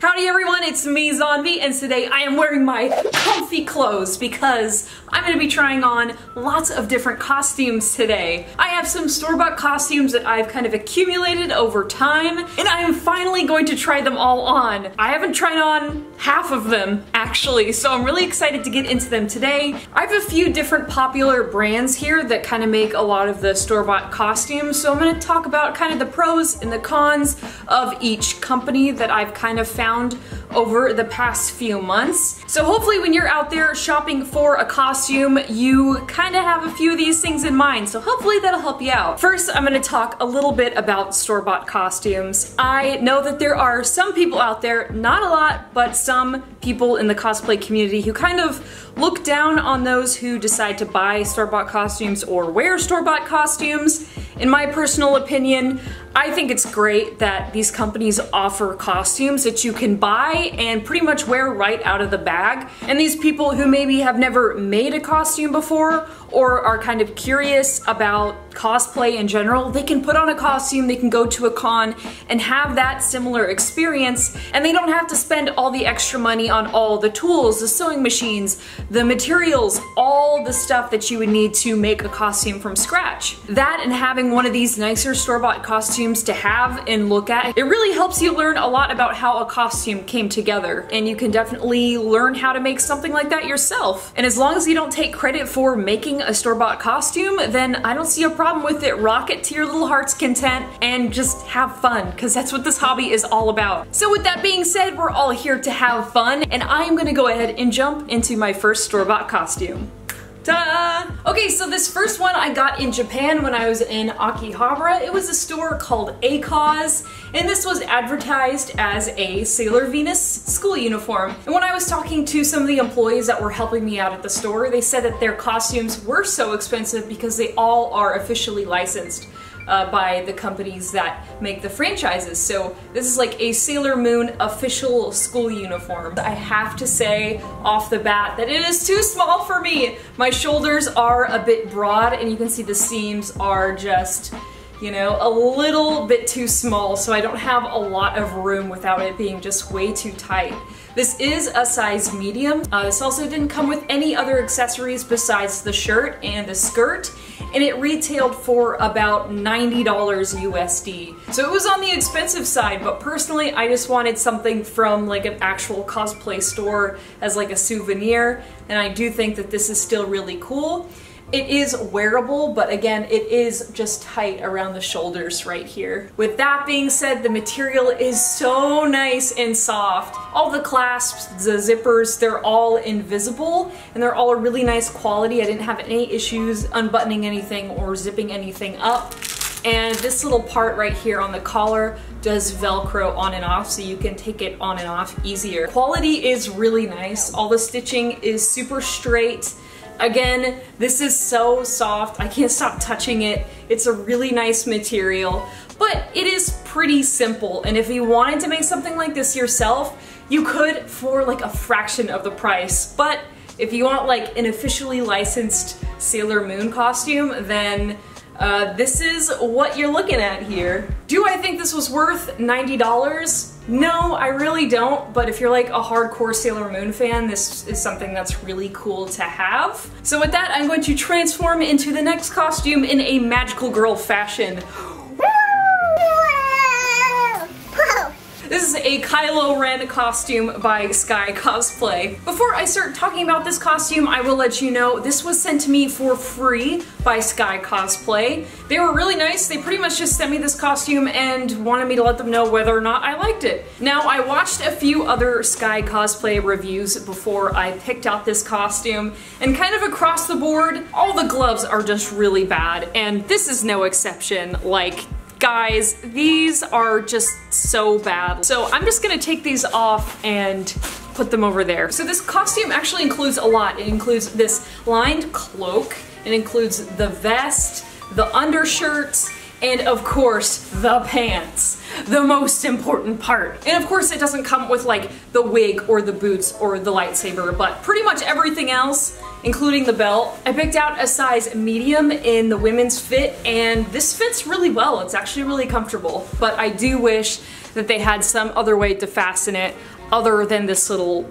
Howdy everyone, it's me, Zombie, and today I am wearing my comfy clothes because I'm going to be trying on lots of different costumes today. I have some store-bought costumes that I've kind of accumulated over time, and I am finally going to try them all on. I haven't tried on half of them, actually, so I'm really excited to get into them today. I have a few different popular brands here that kind of make a lot of the store-bought costumes, so I'm going to talk about kind of the pros and the cons of each company that I've kind of found over the past few months. So hopefully when you're out there shopping for a costume, you kind of have a few of these things in mind, so hopefully that'll help you out. First, I'm going to talk a little bit about store-bought costumes. I know that there are some people out there, not a lot, but some people in the cosplay community who kind of look down on those who decide to buy store-bought costumes or wear store-bought costumes. In my personal opinion, I think it's great that these companies offer costumes that you can buy and pretty much wear right out of the bag. And these people who maybe have never made a costume before or are kind of curious about cosplay in general, they can put on a costume, they can go to a con and have that similar experience, and they don't have to spend all the extra money on all the tools, the sewing machines, the materials, all the stuff that you would need to make a costume from scratch. That and having one of these nicer store-bought costumes to have and look at, it really helps you learn a lot about how a costume came together, and you can definitely learn how to make something like that yourself. And as long as you don't take credit for making a store-bought costume, then I don't see a problem with it. Rock it to your little heart's content and just have fun, because that's what this hobby is all about. So with that being said, we're all here to have fun, and I am gonna go ahead and jump into my first store-bought costume. Ta-da! Okay, so this first one I got in Japan when I was in AKIHABARA. It was a store called ACos, and this was advertised as a Sailor Venus school uniform. And when I was talking to some of the employees that were helping me out at the store, they said that their costumes were so expensive because they all are officially licensed by the companies that make the franchises. So this is like a Sailor Moon official school uniform. I have to say off the bat that it is too small for me. My shoulders are a bit broad and you can see the seams are just, you know, a little bit too small, so I don't have a lot of room without it being just way too tight. This is a size medium. This also didn't come with any other accessories besides the shirt and the skirt, and it retailed for about $90 USD. So it was on the expensive side, but personally I just wanted something from like an actual cosplay store as like a souvenir, and I do think that this is still really cool. It is wearable, but again, it is just tight around the shoulders right here. With that being said, the material is so nice and soft. All the clasps, the zippers, they're all invisible, and they're all a really nice quality. I didn't have any issues unbuttoning anything or zipping anything up. And this little part right here on the collar does Velcro on and off, so you can take it on and off easier. Quality is really nice. All the stitching is super straight. Again, this is so soft, I can't stop touching it. It's a really nice material, but it is pretty simple, and if you wanted to make something like this yourself, you could for like a fraction of the price. But if you want like an officially licensed Sailor Moon costume, then this is what you're looking at here. Do I think this was worth $90? No, I really don't, but if you're like a hardcore Sailor Moon fan, this is something that's really cool to have. So with that, I'm going to transform into the next costume in a magical girl fashion. This is a Kylo Ren costume by Sky Cosplay. Before I start talking about this costume, I will let you know this was sent to me for free by Sky Cosplay. They were really nice. They pretty much just sent me this costume and wanted me to let them know whether or not I liked it. Now, I watched a few other Sky Cosplay reviews before I picked out this costume, and kind of across the board, all the gloves are just really bad, and this is no exception. Like, guys, these are just so bad. So I'm just gonna take these off and put them over there. So this costume actually includes a lot. It includes this lined cloak, it includes the vest, the undershirts, and of course, the pants. The most important part. And of course it doesn't come with like the wig or the boots or the lightsaber, but pretty much everything else, including the belt. I picked out a size medium in the women's fit, and this fits really well. It's actually really comfortable, but I do wish that they had some other way to fasten it other than this little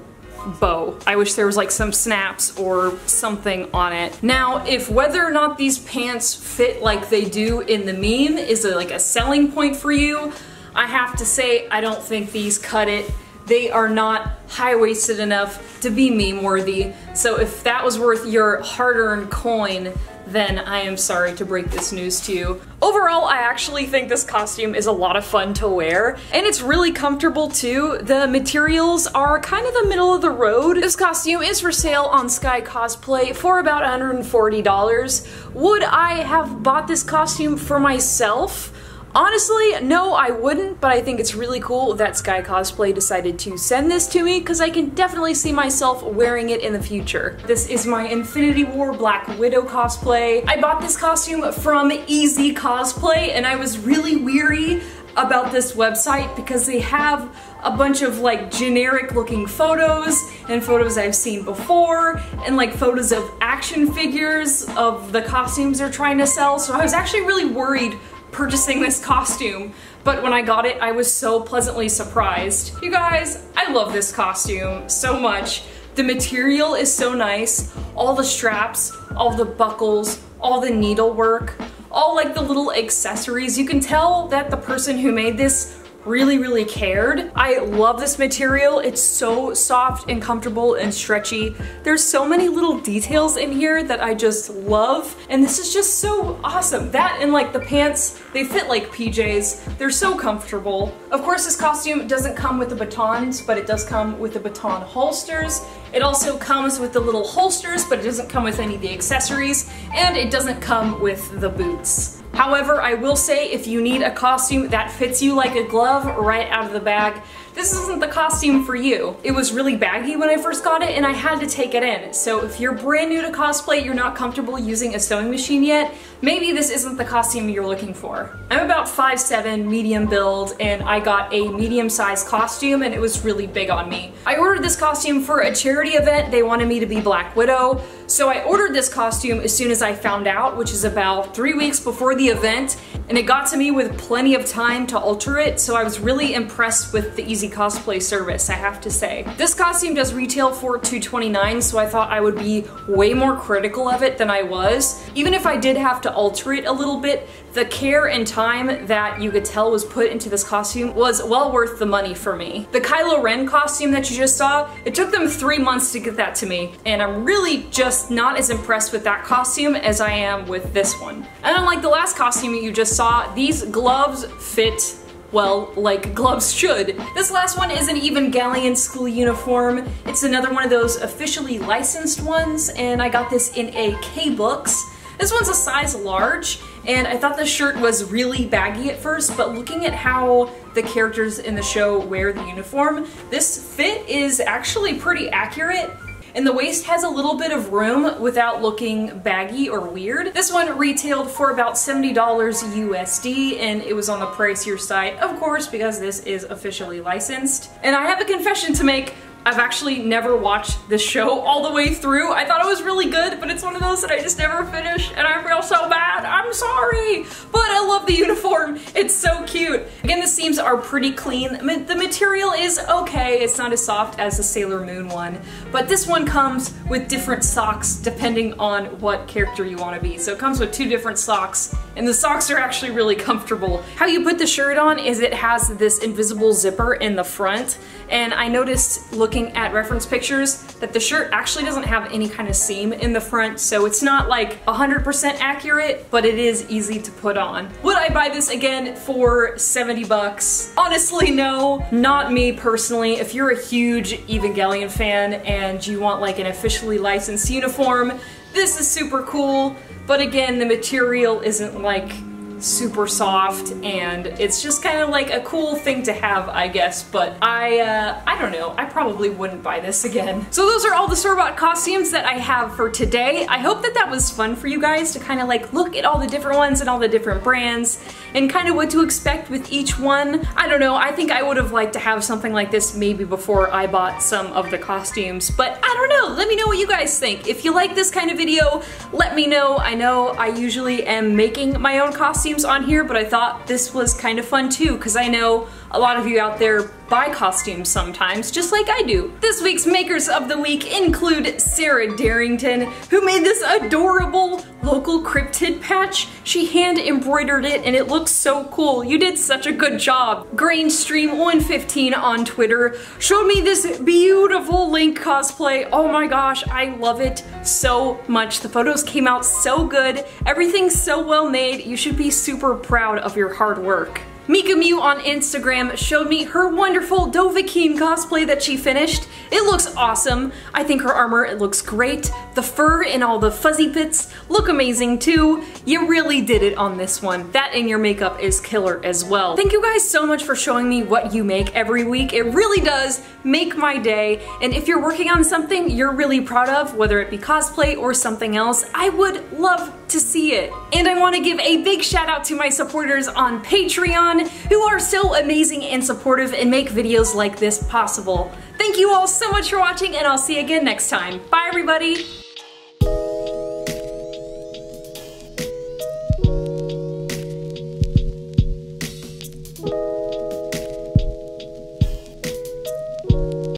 bow. I wish there was like some snaps or something on it. Now, if whether or not these pants fit like they do in the meme is like a selling point for you, I have to say I don't think these cut it. They are not high-waisted enough to be meme worthy. So if that was worth your hard-earned coin, then I am sorry to break this news to you. Overall, I actually think this costume is a lot of fun to wear, and it's really comfortable too. The materials are kind of the middle of the road. This costume is for sale on Sky Cosplay for about $140. Would I have bought this costume for myself? Honestly, no, I wouldn't, but I think it's really cool that Sky Cosplay decided to send this to me because I can definitely see myself wearing it in the future. This is my Infinity War Black Widow cosplay. I bought this costume from EZcosplay, and I was really weary about this website because they have a bunch of like generic looking photos and photos I've seen before and like photos of action figures of the costumes they're trying to sell, so I was actually really worried purchasing this costume, but when I got it, I was so pleasantly surprised. You guys, I love this costume so much. The material is so nice. All the straps, all the buckles, all the needlework, all like the little accessories. You can tell that the person who made this really cared. I love this material. It's so soft and comfortable and stretchy. There's so many little details in here that I just love, and this is just so awesome. That and like the pants, they fit like PJs. They're so comfortable. Of course, this costume doesn't come with the batons, but it does come with the baton holsters. It also comes with the little holsters, but it doesn't come with any of the accessories, and it doesn't come with the boots. However, I will say if you need a costume that fits you like a glove right out of the bag, this isn't the costume for you. It was really baggy when I first got it and I had to take it in. So if you're brand new to cosplay, you're not comfortable using a sewing machine yet, maybe this isn't the costume you're looking for. I'm about 5'7", medium build, and I got a medium-sized costume and it was really big on me. I ordered this costume for a charity event. They wanted me to be Black Widow, so I ordered this costume as soon as I found out, which is about 3 weeks before the event, and it got to me with plenty of time to alter it, so I was really impressed with the EZcosplay service, I have to say. This costume does retail for $229, so I thought I would be way more critical of it than I was. Even if I did have to alter it a little bit, the care and time that you could tell was put into this costume was well worth the money for me. The Kylo Ren costume that you just saw, it took them 3 months to get that to me, and I'm really just not as impressed with that costume as I am with this one. And unlike the last costume you just saw, these gloves fit well, like gloves should. This last one is an Evangelion school uniform. It's another one of those officially licensed ones, and I got this in AK books. This one's a size large, and I thought the shirt was really baggy at first, but looking at how the characters in the show wear the uniform, this fit is actually pretty accurate. And the waist has a little bit of room without looking baggy or weird. This one retailed for about $70 USD, and it was on the pricier side, of course, because this is officially licensed. And I have a confession to make. I've actually never watched this show all the way through. I thought it was really good, but it's one of those that I just never finish, and I feel so bad. I'm sorry, but I love the uniform. It's so cute. Again, the seams are pretty clean. The material is okay. It's not as soft as the Sailor Moon one, but this one comes with different socks depending on what character you want to be. So it comes with 2 different socks, and the socks are actually really comfortable. How you put the shirt on is it has this invisible zipper in the front, and I noticed looking at reference pictures that the shirt actually doesn't have any kind of seam in the front, so it's not like 100% accurate, but it is easy to put on. Would I buy this again for 70 bucks? Honestly, no. Not me personally. If you're a huge Evangelion fan and you want like an officially licensed uniform, this is super cool, but again, the material isn't like super soft, and it's just kind of like a cool thing to have, I guess, but I don't know, I probably wouldn't buy this again. So those are all the store-bought costumes that I have for today. I hope that that was fun for you guys to kind of like look at all the different ones and all the different brands and kind of what to expect with each one. I don't know, I think I would have liked to have something like this maybe before I bought some of the costumes, but I don't know, let me know what you guys think. If you like this kind of video, let me know. I know I usually am making my own costumes on here, but I thought this was kind of fun too, because I know a lot of you out there buy costumes sometimes, just like I do. This week's Makers of the Week include Sarah Darrington, who made this adorable local cryptid patch. She hand embroidered it and it looks so cool. You did such a good job. GrainStream115 on Twitter showed me this beautiful Link cosplay. Oh my gosh, I love it so much. The photos came out so good. Everything's so well made. You should be super proud of your hard work. Mika Mew on Instagram showed me her wonderful Dovahkiin cosplay that she finished. It looks awesome. I think her armor, it looks great. The fur and all the fuzzy bits look amazing too. You really did it on this one. That and your makeup is killer as well. Thank you guys so much for showing me what you make every week. It really does make my day. And if you're working on something you're really proud of, whether it be cosplay or something else, I would love to see it. And I want to give a big shout out to my supporters on Patreon who are so amazing and supportive and make videos like this possible. Thank you all so much for watching, and I'll see you again next time. Bye everybody!